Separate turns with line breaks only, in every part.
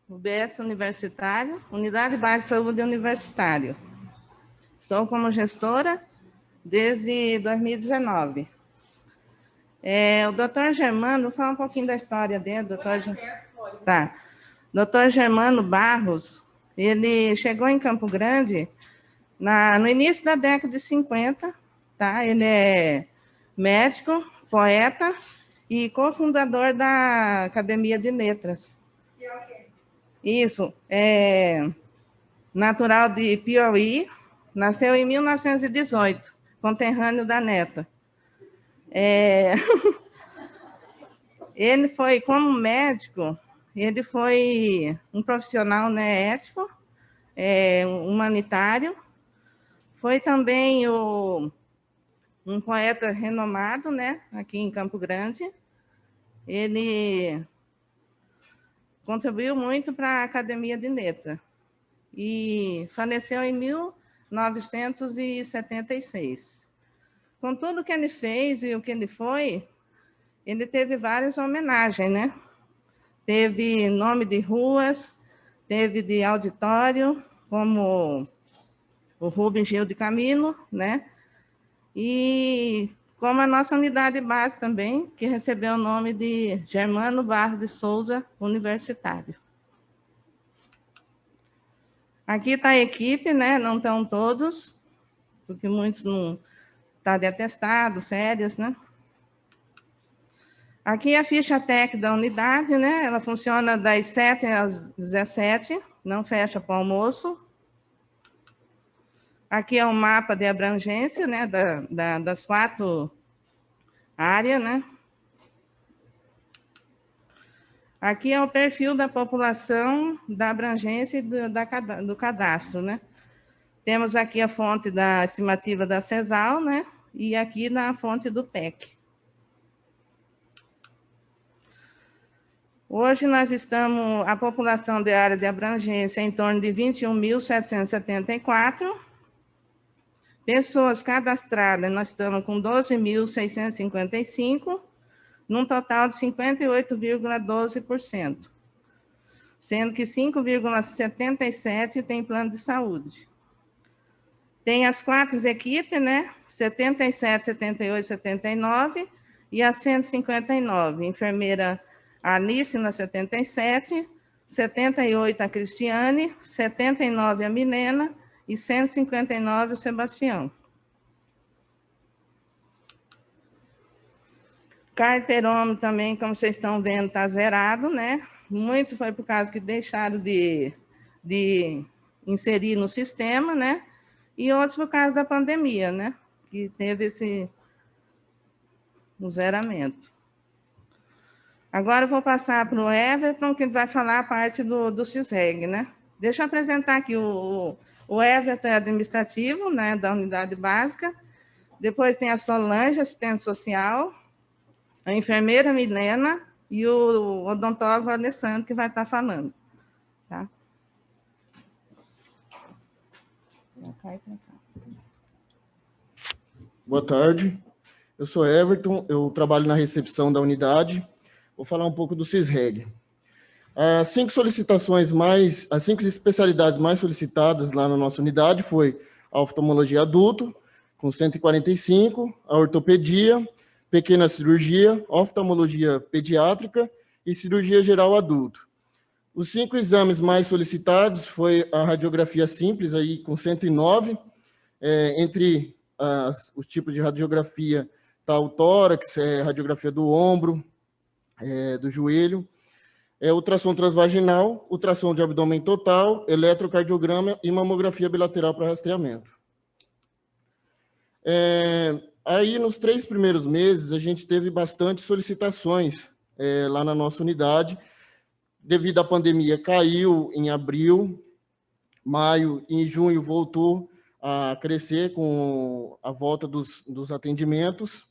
UBS Universitário, Unidade Básica de Saúde Universitário. Estou como gestora desde 2019. O doutor Germano, vou falar um pouquinho da história dele. Doutor Germano Barros, ele chegou em Campo Grande no início da década de 50, tá? Ele é médico, poeta e cofundador da Academia de Letras. Isso, natural de Piauí, nasceu em 1918, conterrâneo da neta. Ele foi, como médico, ele foi um profissional, né, ético, humanitário, foi também um poeta renomado, né, aqui em Campo Grande. Ele contribuiu muito para a Academia de Letras e faleceu em 1976. Com tudo que ele fez e o que ele foi, ele teve várias homenagens, né? Teve nome de ruas, teve de auditório, como o Rubens Gil de Camilo, né? E como a nossa unidade básica também, que recebeu o nome de Germano Barros de Souza Universitário. Aqui está a equipe, né? Não estão todos, porque muitos não estão de atestado, férias, né? Aqui a ficha técnica da unidade, né? Ela funciona das 7 às 17, não fecha para o almoço. Aqui é o mapa de abrangência, né? Das 4 áreas, né? Aqui é o perfil da população, da abrangência e do cadastro, né? Temos aqui a fonte da estimativa da CESAL, né? E aqui na fonte do PEC. Hoje nós estamos, a população de área de abrangência em torno de 21.774. Pessoas cadastradas, nós estamos com 12.655, num total de 58,12%, sendo que 5,77% tem plano de saúde. Tem as 4 equipes, né? 77, 78, 79 e a 159. Enfermeira Alice na 77, 78 a Cristiane, 79 a Milena e 159 o Sebastião. Carteirômetro também, como vocês estão vendo, está zerado, né? Muito foi por causa que deixaram de inserir no sistema, né? E outros por causa da pandemia, né? Que teve esse zeramento. Agora eu vou passar para o Everton, que vai falar a parte do CISREG, né? Deixa eu apresentar aqui o Everton é administrativo, né, da unidade básica. Depois tem a Solange, assistente social, a enfermeira Milena e o odontólogo Alessandro, que vai estar falando. Tá?
Boa tarde, eu sou Everton, eu trabalho na recepção da unidade. Vou falar um pouco do CISREG. As 5 especialidades mais solicitadas lá na nossa unidade foi a oftalmologia adulto, com 145, a ortopedia, pequena cirurgia, oftalmologia pediátrica e cirurgia geral adulto. Os 5 exames mais solicitados foi a radiografia simples, aí com 109, entre os tipos de radiografia está o tórax, radiografia do ombro, do joelho, ultrassom transvaginal, ultrassom de abdômen total, eletrocardiograma e mamografia bilateral para rastreamento. Aí, nos 3 primeiros meses, a gente teve bastante solicitações lá na nossa unidade. Devido à pandemia, caiu em abril, maio e em junho voltou a crescer com a volta dos atendimentos.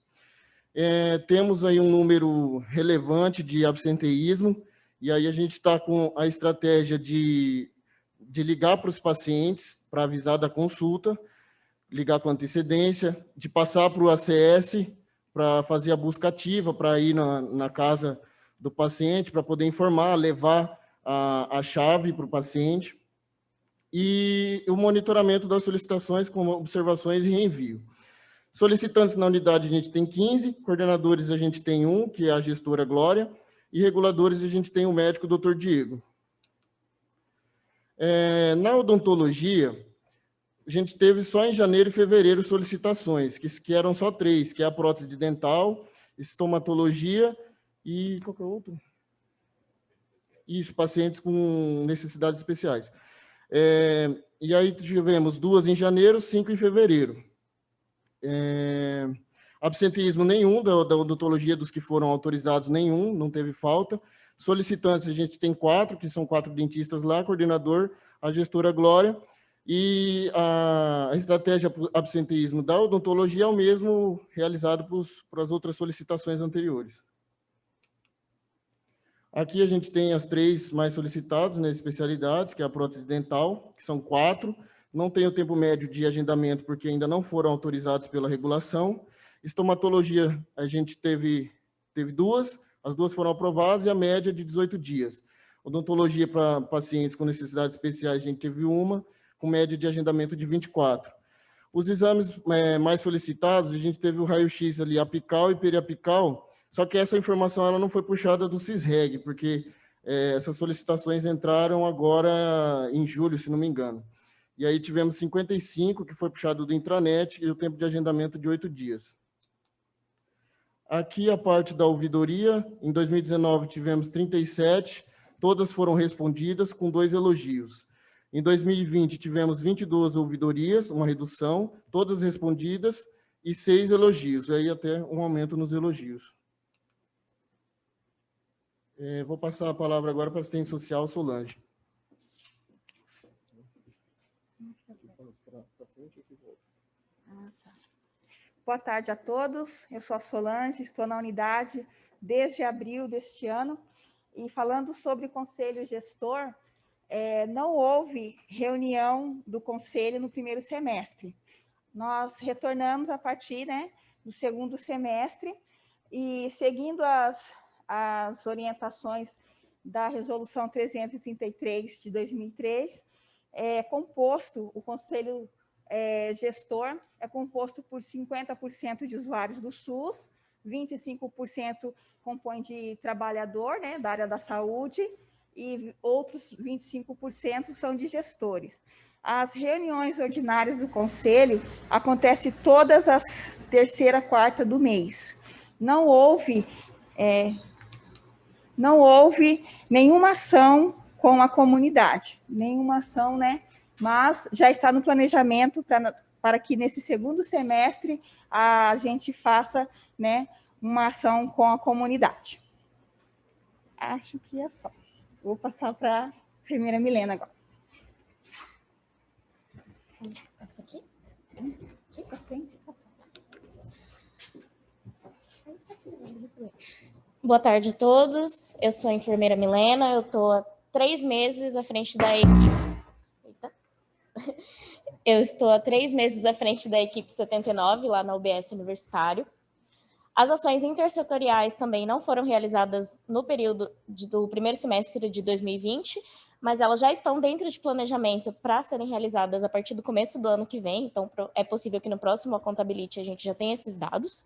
Temos aí um número relevante de absenteísmo, e aí a gente está com a estratégia de ligar para os pacientes para avisar da consulta, ligar com antecedência, de passar para o ACS para fazer a busca ativa, para ir na casa do paciente para poder informar, levar a chave para o paciente, e o monitoramento das solicitações com observações e reenvio. Solicitantes na unidade a gente tem 15, coordenadores a gente tem 1, que é a gestora Glória, e reguladores a gente tem o médico Dr. Diego. Na odontologia, a gente teve só em janeiro e fevereiro solicitações, que eram só 3, que é a prótese dental, estomatologia e qual que é o outro? Isso, pacientes com necessidades especiais. E aí tivemos 2 em janeiro, 5 em fevereiro. Absenteísmo nenhum, da odontologia dos que foram autorizados, nenhum, não teve falta. Solicitantes, a gente tem 4, que são 4 dentistas lá, coordenador, a gestora Glória, e a estratégia absenteísmo da odontologia é o mesmo realizado para as outras solicitações anteriores. Aqui a gente tem as 3 mais solicitadas, né, especialidades, que é a prótese dental, que são 4, não tem o tempo médio de agendamento, porque ainda não foram autorizados pela regulação. Estomatologia, a gente teve 2, as 2 foram aprovadas, e a média de 18 dias. Odontologia para pacientes com necessidades especiais, a gente teve 1, com média de agendamento de 24. Os exames mais solicitados, a gente teve o raio-x ali, apical e periapical, só que essa informação ela não foi puxada do CISREG, porque essas solicitações entraram agora em julho, se não me engano. E aí tivemos 55, que foi puxado do intranet, e o tempo de agendamento de 8 dias. Aqui a parte da ouvidoria, em 2019 tivemos 37, todas foram respondidas com 2 elogios. Em 2020 tivemos 22 ouvidorias, uma redução, todas respondidas, e 6 elogios, aí até um aumento nos elogios. Vou passar a palavra agora para a assistente social, Solange.
Boa tarde a todos, eu sou a Solange, estou na unidade desde abril deste ano, e falando sobre o Conselho Gestor, não houve reunião do Conselho no primeiro semestre. Nós retornamos a partir, do segundo semestre, e seguindo as orientações da Resolução 333 de 2003, o Conselho Gestor é composto por 50% de usuários do SUS, 25% compõe de trabalhador, da área da saúde, e outros 25% são de gestores. As reuniões ordinárias do Conselho acontecem todas as terceira, quarta do mês. Não houve nenhuma ação com a comunidade, nenhuma ação, mas já está no planejamento para que nesse segundo semestre a gente faça, uma ação com a comunidade. Acho que é só. Vou passar para a enfermeira Milena agora. Essa aqui? Aqui para frente.
Boa tarde a todos, eu sou a enfermeira Milena, eu estou há 3 meses à frente da equipe... Eu estou há 3 meses à frente da equipe 79, lá na UBS Universitário. As ações intersetoriais também não foram realizadas no período do primeiro semestre de 2020, mas elas já estão dentro de planejamento para serem realizadas a partir do começo do ano que vem, então é possível que no próximo Accountability a gente já tenha esses dados.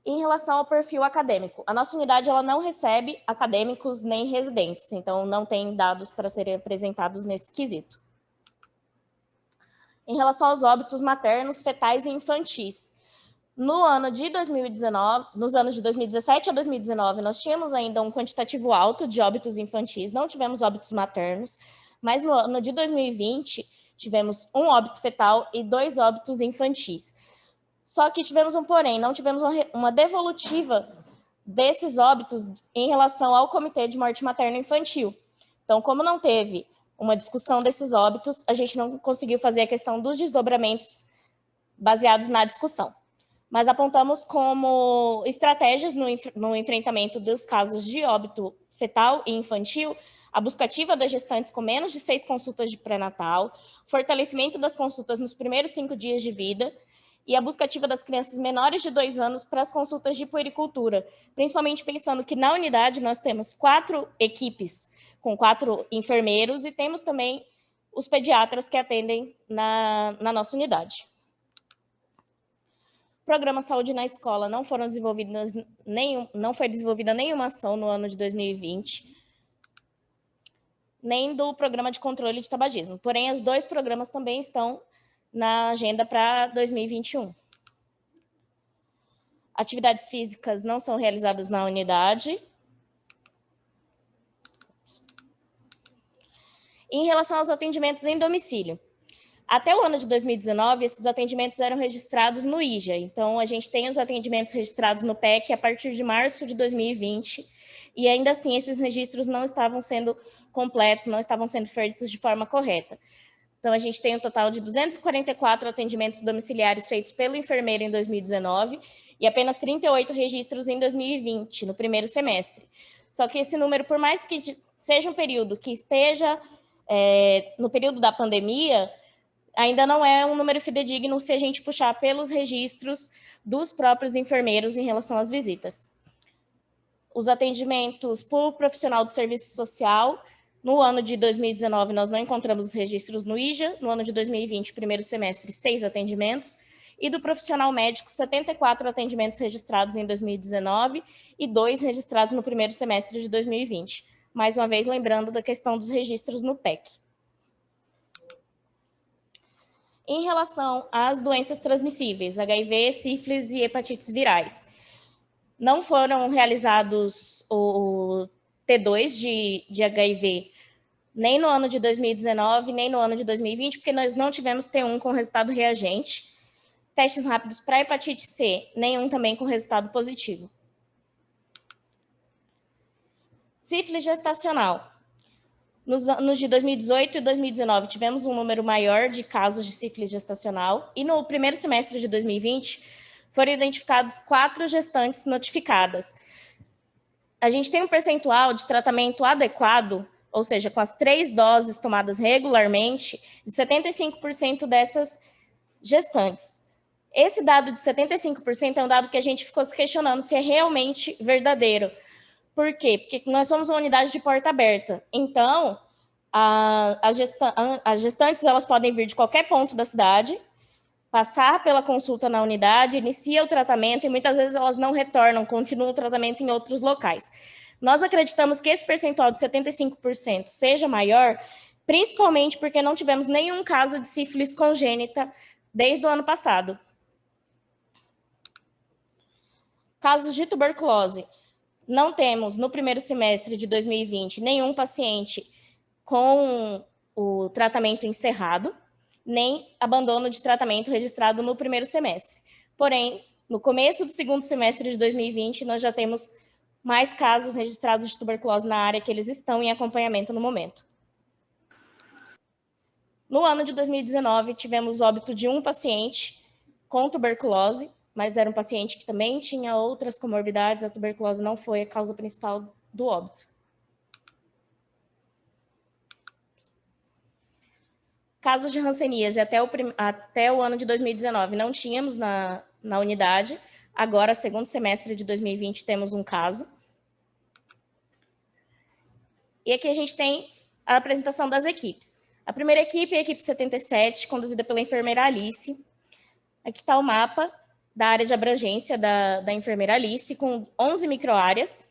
Em relação ao perfil acadêmico, a nossa unidade ela não recebe acadêmicos nem residentes, então não tem dados para serem apresentados nesse quesito. Em relação aos óbitos maternos, fetais e infantis, nos anos de 2017 a 2019, nós tínhamos ainda um quantitativo alto de óbitos infantis, não tivemos óbitos maternos, mas no ano de 2020, tivemos 1 óbito fetal e 2 óbitos infantis. Só que tivemos um porém, não tivemos uma devolutiva desses óbitos em relação ao Comitê de Morte Materna Infantil. Então, como não teve uma discussão desses óbitos, a gente não conseguiu fazer a questão dos desdobramentos baseados na discussão. Mas apontamos como estratégias no enfrentamento dos casos de óbito fetal e infantil, a busca ativa das gestantes com menos de 6 consultas de pré-natal, fortalecimento das consultas nos primeiros 5 dias de vida e a busca ativa das crianças menores de 2 anos para as consultas de puericultura, principalmente pensando que na unidade nós temos 4 equipes com 4 enfermeiros e temos também os pediatras que atendem na nossa unidade. Programa Saúde na Escola, não foi desenvolvida nenhuma ação no ano de 2020, nem do Programa de Controle de Tabagismo. Porém, os 2 programas também estão na agenda para 2021. Atividades físicas não são realizadas na unidade. Em relação aos atendimentos em domicílio, até o ano de 2019, esses atendimentos eram registrados no IJA. Então, a gente tem os atendimentos registrados no PEC a partir de março de 2020, e ainda assim, esses registros não estavam sendo completos, não estavam sendo feitos de forma correta. Então, a gente tem um total de 244 atendimentos domiciliares feitos pelo enfermeiro em 2019 e apenas 38 registros em 2020, no primeiro semestre. Só que esse número, por mais que seja um período que esteja no período da pandemia, ainda não é um número fidedigno se a gente puxar pelos registros dos próprios enfermeiros em relação às visitas. Os atendimentos por profissional do serviço social, no ano de 2019, nós não encontramos os registros no IJA, no ano de 2020, primeiro semestre, 6 atendimentos, e do profissional médico, 74 atendimentos registrados em 2019 e 2 registrados no primeiro semestre de 2020. Mais uma vez, lembrando da questão dos registros no PEC. Em relação às doenças transmissíveis, HIV, sífilis e hepatites virais, não foram realizados o T2 de HIV nem no ano de 2019, nem no ano de 2020, porque nós não tivemos T1 com resultado reagente. Testes rápidos para hepatite C, nenhum também com resultado positivo. Sífilis gestacional. Nos anos de 2018 e 2019, tivemos um número maior de casos de sífilis gestacional e no primeiro semestre de 2020 foram identificados 4 gestantes notificadas. A gente tem um percentual de tratamento adequado, ou seja, com as 3 doses tomadas regularmente, de 75% dessas gestantes. Esse dado de 75% é um dado que a gente ficou se questionando se é realmente verdadeiro. Por quê? Porque nós somos uma unidade de porta aberta. Então, as gestantes elas podem vir de qualquer ponto da cidade, passar pela consulta na unidade, inicia o tratamento e muitas vezes elas não retornam, continuam o tratamento em outros locais. Nós acreditamos que esse percentual de 75% seja maior, principalmente porque não tivemos nenhum caso de sífilis congênita desde o ano passado. Casos de tuberculose. Não temos, no primeiro semestre de 2020, nenhum paciente com o tratamento encerrado, nem abandono de tratamento registrado no primeiro semestre. Porém, no começo do segundo semestre de 2020, nós já temos mais casos registrados de tuberculose na área que eles estão em acompanhamento no momento. No ano de 2019, tivemos óbito de um paciente com tuberculose, mas era um paciente que também tinha outras comorbidades, a tuberculose não foi a causa principal do óbito. Casos de hanseníase, até o ano de 2019, não tínhamos na unidade, agora, segundo semestre de 2020, temos um caso. E aqui a gente tem a apresentação das equipes. A primeira equipe é a equipe 77, conduzida pela enfermeira Alice. Aqui está o mapa da área de abrangência da enfermeira Alice, com 11 microáreas.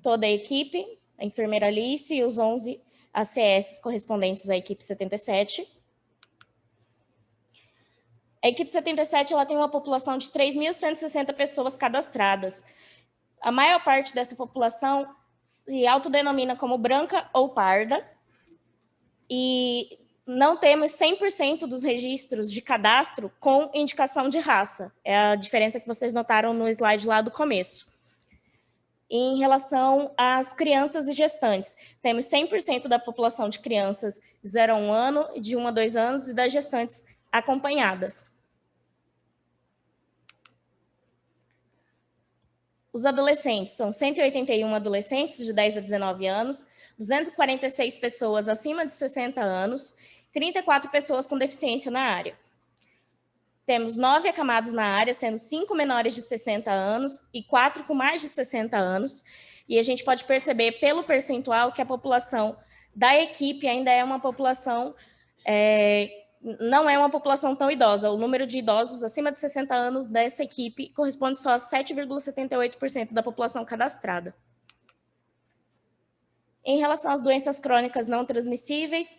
Toda a equipe, a enfermeira Alice e os 11 ACS correspondentes à equipe 77. A equipe 77 ela tem uma população de 3.160 pessoas cadastradas. A maior parte dessa população se autodenomina como branca ou parda, e não temos 100% dos registros de cadastro com indicação de raça. É a diferença que vocês notaram no slide lá do começo. Em relação às crianças e gestantes, temos 100% da população de crianças de 0 a 1 ano, de 1 a 2 anos, e das gestantes acompanhadas. Os adolescentes, são 181 adolescentes de 10 a 19 anos, 246 pessoas acima de 60 anos, 34 pessoas com deficiência na área. Temos 9 acamados na área, sendo 5 menores de 60 anos e 4 com mais de 60 anos. E a gente pode perceber pelo percentual que a população da equipe ainda é uma população, não é uma população tão idosa. O número de idosos acima de 60 anos dessa equipe corresponde só a 7,78% da população cadastrada. Em relação às doenças crônicas não transmissíveis,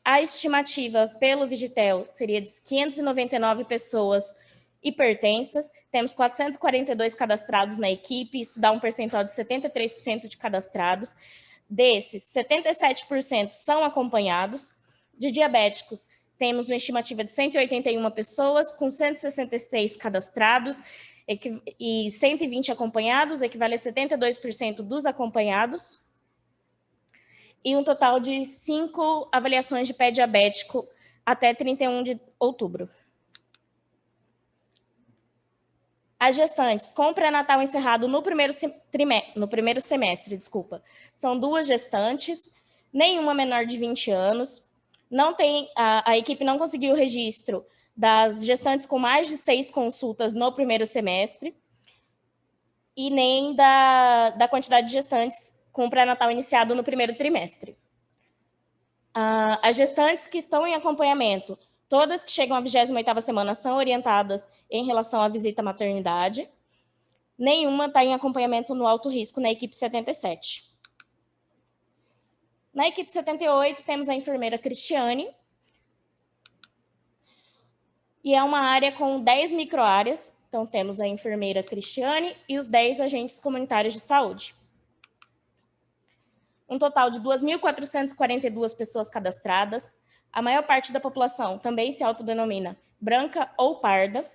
a estimativa pelo Vigitel seria de 599 pessoas hipertensas, temos 442 cadastrados na equipe, isso dá um percentual de 73% de cadastrados. Desses, 77% são acompanhados. De diabéticos, temos uma estimativa de 181 pessoas, com 166 cadastrados e 120 acompanhados, equivale a 72% dos acompanhados. E um total de 5 avaliações de pé diabético até 31 de outubro. As gestantes com pré-natal encerrado no primeiro semestre, são 2 gestantes, nenhuma menor de 20 anos. A equipe não conseguiu o registro das gestantes com mais de 6 consultas no primeiro semestre e nem da quantidade de gestantes com pré-natal iniciado no primeiro trimestre. As gestantes que estão em acompanhamento, todas que chegam à 28ª semana são orientadas em relação à visita à maternidade. Nenhuma está em acompanhamento no alto risco na equipe 77. Na equipe 78, temos a enfermeira Cristiane. E é uma área com 10 microáreas. Então, temos a enfermeira Cristiane e os 10 agentes comunitários de saúde. Um total de 2.442 pessoas cadastradas. A maior parte da população também se autodenomina branca ou parda.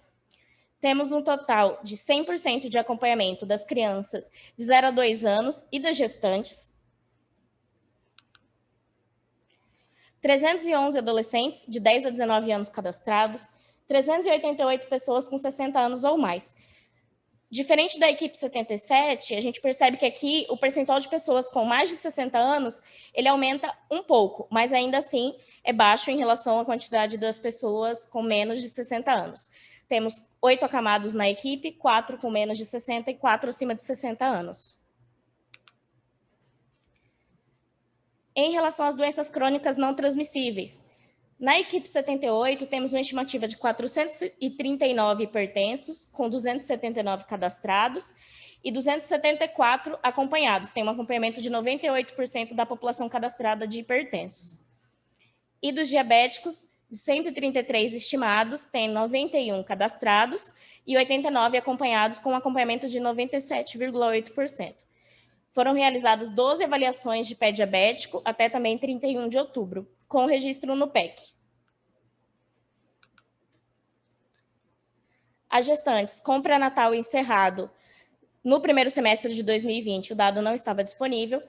Temos um total de 100% de acompanhamento das crianças de 0 a 2 anos e das gestantes. 311 adolescentes de 10 a 19 anos cadastrados. 388 pessoas com 60 anos ou mais. Diferente da equipe 77, a gente percebe que aqui o percentual de pessoas com mais de 60 anos, ele aumenta um pouco, mas ainda assim é baixo em relação à quantidade das pessoas com menos de 60 anos. Temos 8 acamados na equipe, 4 com menos de 60 e 4 acima de 60 anos. Em relação às doenças crônicas não transmissíveis, na equipe 78, temos uma estimativa de 439 hipertensos, com 279 cadastrados e 274 acompanhados. Tem um acompanhamento de 98% da população cadastrada de hipertensos. E dos diabéticos, de 133 estimados, tem 91 cadastrados e 89 acompanhados, com um acompanhamento de 97,8%. Foram realizadas 12 avaliações de pé diabético até também 31 de outubro, com registro no PEC. As gestantes com pré-natal encerrado no primeiro semestre de 2020, o dado não estava disponível.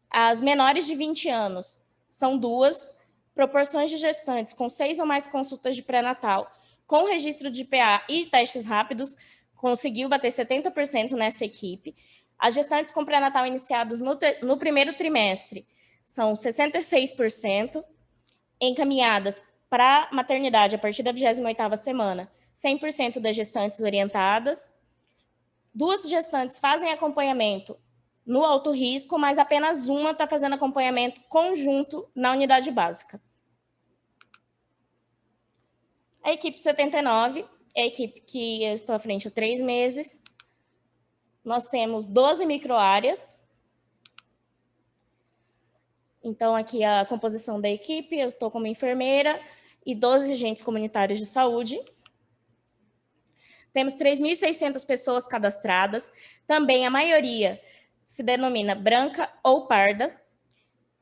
As menores de 20 anos são 2, proporções de gestantes com 6 ou mais consultas de pré-natal, com registro de PA e testes rápidos, conseguiu bater 70% nessa equipe. As gestantes com pré-natal iniciados no primeiro trimestre são 66%, encaminhadas para maternidade a partir da 28ª semana, 100% das gestantes orientadas. 2 gestantes fazem acompanhamento no alto risco, mas apenas uma está fazendo acompanhamento conjunto na unidade básica. A equipe 79 é a equipe que eu estou à frente há 3 meses. Nós temos 12 microáreas. Então, aqui a composição da equipe, eu estou como enfermeira e 12 agentes comunitários de saúde. Temos 3.600 pessoas cadastradas, também a maioria se denomina branca ou parda.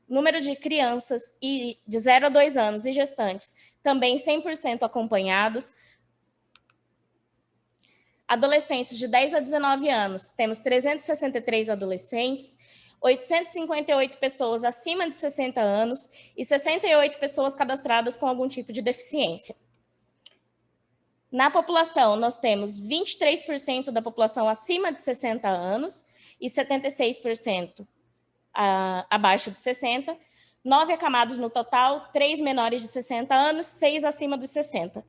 Número de crianças de 0 a 2 anos e gestantes, também 100% acompanhados. Adolescentes de 10 a 19 anos, temos 363 adolescentes, 858 pessoas acima de 60 anos e 68 pessoas cadastradas com algum tipo de deficiência. Na população, nós temos 23% da população acima de 60 anos e 76% abaixo de 60, 9 acamados no total, 3 menores de 60 anos, 6 acima dos 60.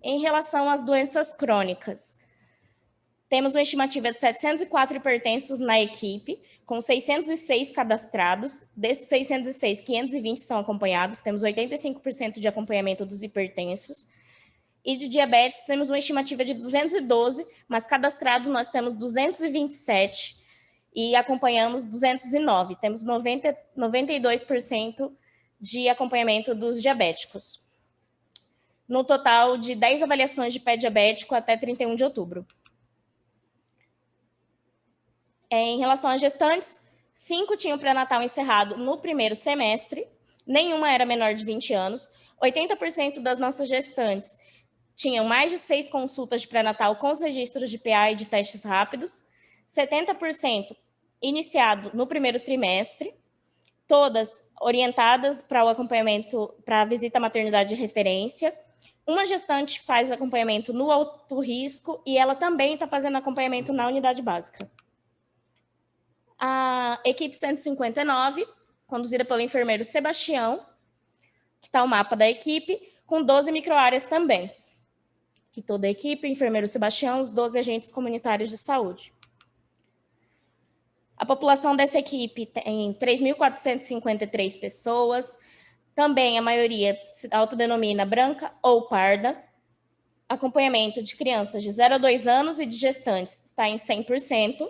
Em relação às doenças crônicas, temos uma estimativa de 704 hipertensos na equipe, com 606 cadastrados. Desses 606, 520 são acompanhados, temos 85% de acompanhamento dos hipertensos. E de diabetes, temos uma estimativa de 212, mas cadastrados nós temos 227 e acompanhamos 209. Temos 92% de acompanhamento dos diabéticos. No total de 10 avaliações de pé diabético até 31 de outubro. Em relação às gestantes, 5 tinham pré-natal encerrado no primeiro semestre, nenhuma era menor de 20 anos, 80% das nossas gestantes tinham mais de 6 consultas de pré-natal com os registros de PA e de testes rápidos, 70% iniciado no primeiro trimestre, todas orientadas para o acompanhamento, para a visita à maternidade de referência. Uma gestante faz acompanhamento no alto risco e ela também está fazendo acompanhamento na unidade básica. A equipe 159, conduzida pelo enfermeiro Sebastião, que está o mapa da equipe, com 12 microáreas também. Que toda a equipe, enfermeiro Sebastião, os 12 agentes comunitários de saúde. A população dessa equipe tem 3.453 pessoas, também a maioria se autodenomina branca ou parda. Acompanhamento de crianças de 0 a 2 anos e de gestantes está em 100%.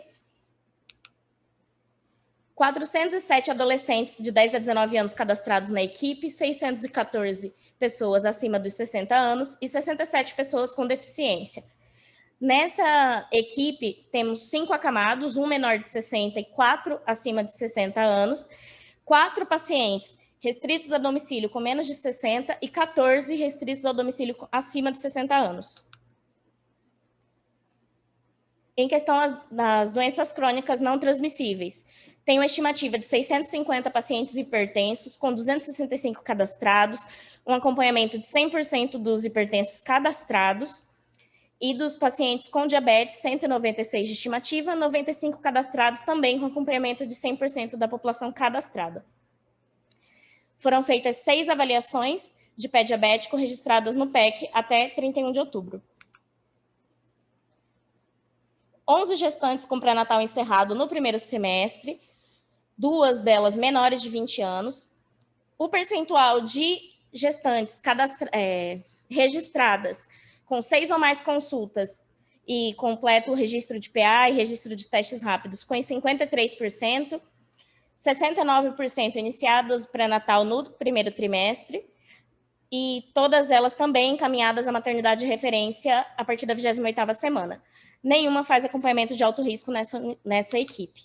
407 adolescentes de 10 a 19 anos cadastrados na equipe, 614 pessoas acima dos 60 anos e 67 pessoas com deficiência. Nessa equipe, temos 5 acamados, um menor de 60 e 4 acima de 60 anos, 4 pacientes restritos a domicílio com menos de 60 e 14 restritos ao domicílio acima de 60 anos. Em questão das doenças crônicas não transmissíveis, tem uma estimativa de 650 pacientes hipertensos, com 265 cadastrados, um acompanhamento de 100% dos hipertensos cadastrados, e dos pacientes com diabetes, 196 de estimativa, 95 cadastrados também com acompanhamento de 100% da população cadastrada. Foram feitas 6 avaliações de pé diabético registradas no PEC até 31 de outubro. 11 gestantes com pré-natal encerrado no primeiro semestre, 2 delas menores de 20 anos. O percentual de gestantes registradas com 6 ou mais consultas e completo o registro de PA e registro de testes rápidos foi em 53%, 69% iniciados pré-natal no primeiro trimestre, e todas elas também encaminhadas à maternidade de referência a partir da 28ª semana. Nenhuma faz acompanhamento de alto risco nessa equipe.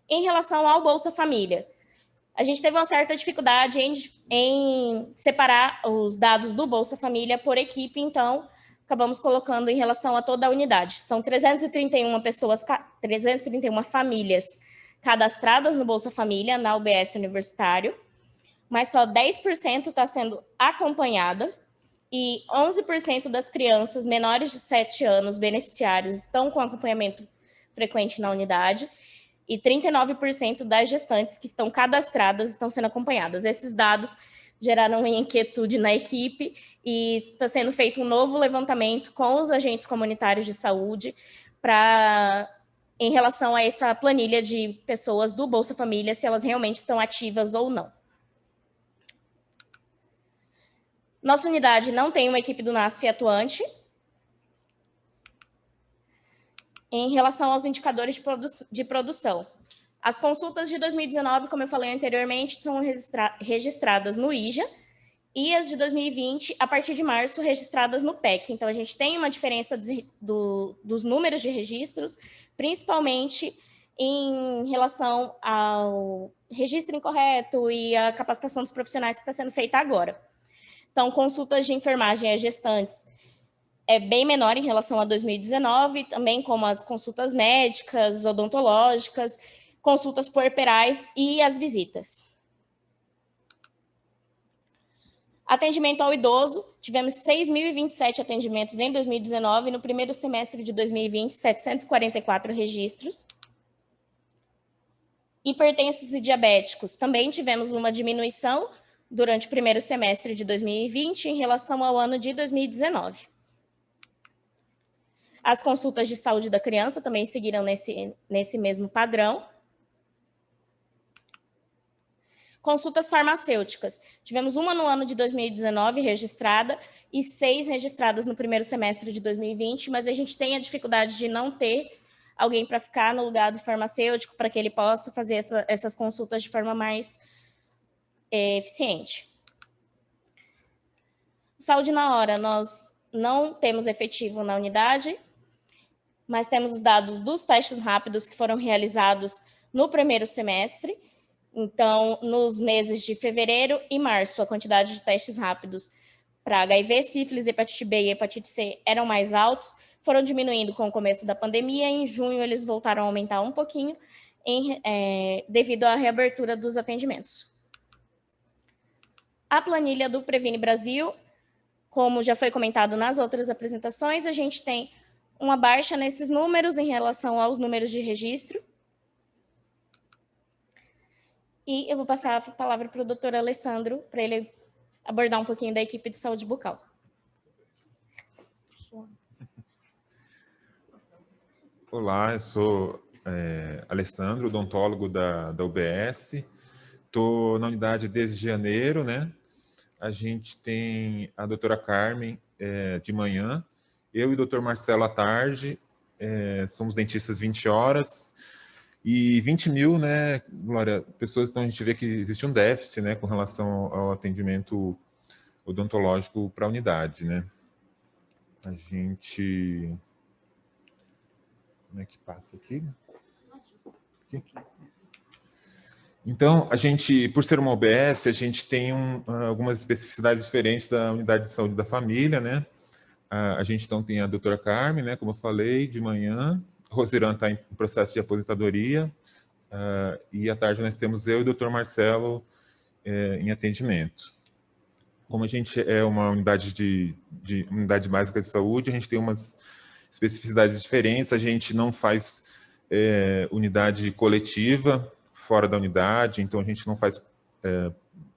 Em relação ao Bolsa Família, a gente teve uma certa dificuldade em separar os dados do Bolsa Família por equipe, então acabamos colocando em relação a toda a unidade. São 331 famílias cadastradas no Bolsa Família, na UBS Universitário, mas só 10% está sendo acompanhada e 11% das crianças menores de 7 anos beneficiários estão com acompanhamento frequente na unidade e 39% das gestantes que estão cadastradas estão sendo acompanhadas. Esses dados geraram uma inquietude na equipe e está sendo feito um novo levantamento com os agentes comunitários de saúde em relação a essa planilha de pessoas do Bolsa Família, se elas realmente estão ativas ou não. Nossa unidade não tem uma equipe do NASF atuante. Em relação aos indicadores de produção, as consultas de 2019, como eu falei anteriormente, são registradas no IJA, e as de 2020, a partir de março, registradas no PEC. Então, a gente tem uma diferença dos números de registros, principalmente em relação ao registro incorreto e a capacitação dos profissionais que está sendo feita agora. Então, consultas de enfermagem a gestantes é bem menor em relação a 2019, também como as consultas médicas, odontológicas, consultas puerperais e as visitas. Atendimento ao idoso, tivemos 6.027 atendimentos em 2019, no primeiro semestre de 2020, 744 registros. Hipertensos e diabéticos, também tivemos uma diminuição durante o primeiro semestre de 2020 em relação ao ano de 2019. As consultas de saúde da criança também seguiram nesse mesmo padrão. Consultas farmacêuticas. Tivemos uma no ano de 2019 registrada e 6 registradas no primeiro semestre de 2020, mas a gente tem a dificuldade de não ter alguém para ficar no lugar do farmacêutico para que ele possa fazer essas consultas de forma mais eficiente. Saúde na hora, nós não temos efetivo na unidade, mas temos os dados dos testes rápidos que foram realizados no primeiro semestre. Então, nos meses de fevereiro e março, a quantidade de testes rápidos para HIV, sífilis, hepatite B e hepatite C eram mais altos, foram diminuindo com o começo da pandemia, e em junho eles voltaram a aumentar um pouquinho, devido à reabertura dos atendimentos. A planilha do Previne Brasil, como já foi comentado nas outras apresentações, a gente tem uma baixa nesses números em relação aos números de registro. E eu vou passar a palavra para o doutor Alessandro, para ele abordar um pouquinho da equipe de saúde bucal.
Olá, eu sou Alessandro, odontólogo da UBS. Estou na unidade desde janeiro, né? A gente tem a doutora Carmen de manhã, eu e o doutor Marcelo à tarde, somos dentistas 20 horas, e 20 mil, né, Glória, pessoas, então a gente vê que existe um déficit, né, com relação ao atendimento odontológico para a unidade, né. A gente... Como é que passa aqui? Aqui. Então, a gente, por ser uma UBS, a gente tem algumas especificidades diferentes da unidade de saúde da família, né. A gente então tem a doutora Carmen, né, como eu falei, de manhã. Rosiran está em processo de aposentadoria. E à tarde nós temos eu e o doutor Marcelo em atendimento. Como a gente é uma unidade unidade básica de saúde, a gente tem umas especificidades diferentes. A gente não faz unidade coletiva fora da unidade, então a gente não faz...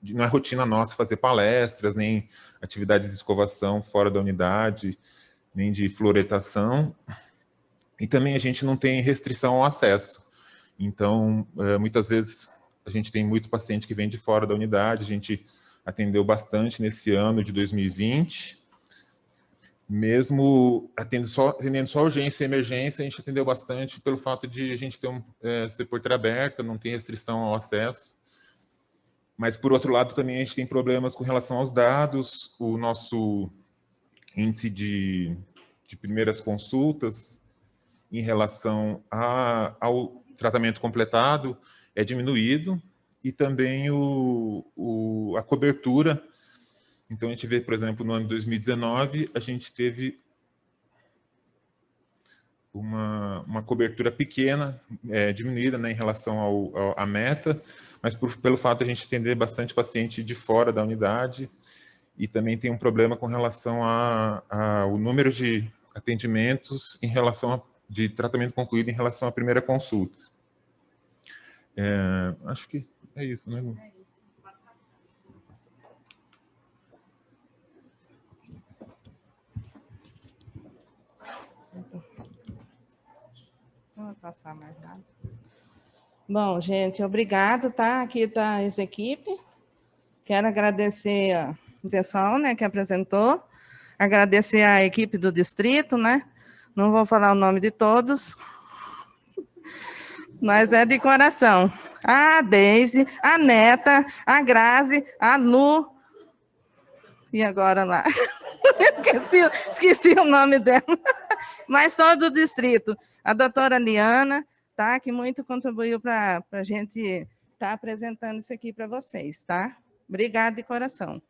não é rotina nossa fazer palestras, nem atividades de escovação fora da unidade, nem de fluoretação. E também a gente não tem restrição ao acesso. Então, muitas vezes, a gente tem muito paciente que vem de fora da unidade. A gente atendeu bastante nesse ano de 2020. Mesmo atendendo só urgência e emergência, a gente atendeu bastante pelo fato de a gente ter ser porteira aberta, não tem restrição ao acesso. Mas, por outro lado, também a gente tem problemas com relação aos dados. O nosso índice de primeiras consultas em relação ao tratamento completado é diminuído, e também a cobertura. Então, a gente vê, por exemplo, no ano de 2019, a gente teve uma cobertura pequena, diminuída, né, em relação à meta, mas pelo fato de a gente atender bastante paciente de fora da unidade, e também tem um problema com relação ao número de atendimentos em relação de tratamento concluído em relação à primeira consulta. Acho que é isso, né?
Não vou passar mais nada. Bom, gente, obrigado, tá? Aqui está essa equipe. Quero agradecer o pessoal, né, que apresentou, agradecer a equipe do distrito, né? Não vou falar o nome de todos, mas é de coração. A Deise, a Neta, a Grazi, a Lu, e agora lá. Esqueci o nome dela, mas todo o distrito. A doutora Liana, tá, que muito contribuiu para a gente estar apresentando isso aqui para vocês, tá? Obrigada de coração.